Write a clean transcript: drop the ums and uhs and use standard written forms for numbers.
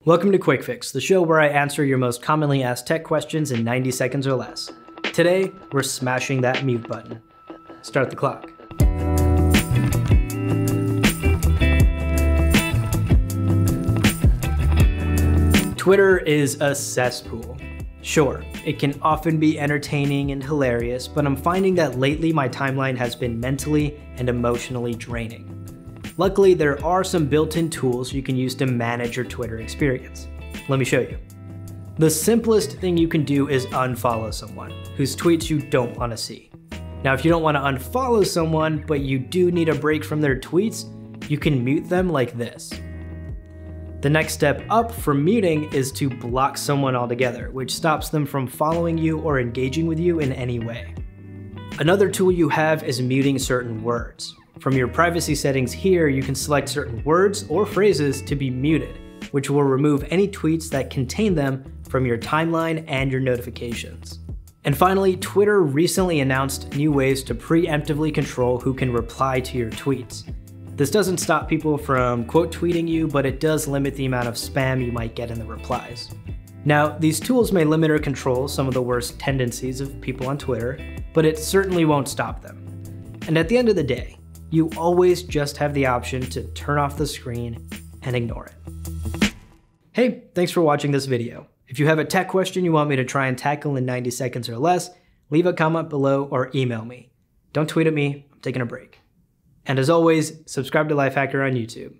Welcome to Quick Fix, the show where I answer your most commonly asked tech questions in 90 seconds or less. Today, we're smashing that mute button. Start the clock. Twitter is a cesspool. Sure, it can often be entertaining and hilarious, but I'm finding that lately my timeline has been mentally and emotionally draining. Luckily, there are some built-in tools you can use to manage your Twitter experience. Let me show you. The simplest thing you can do is unfollow someone whose tweets you don't want to see. Now, if you don't want to unfollow someone, but you do need a break from their tweets, you can mute them like this. The next step up from muting is to block someone altogether, which stops them from following you or engaging with you in any way. Another tool you have is muting certain words. From your privacy settings here, you can select certain words or phrases to be muted, which will remove any tweets that contain them from your timeline and your notifications. And finally, Twitter recently announced new ways to preemptively control who can reply to your tweets. This doesn't stop people from quote tweeting you, but it does limit the amount of spam you might get in the replies. Now, these tools may limit or control some of the worst tendencies of people on Twitter, but it certainly won't stop them. And at the end of the day, you always just have the option to turn off the screen and ignore it. Hey, thanks for watching this video. If you have a tech question you want me to try and tackle in 90 seconds or less, leave a comment below or email me. Don't tweet at me, I'm taking a break. And as always, subscribe to Lifehacker on YouTube.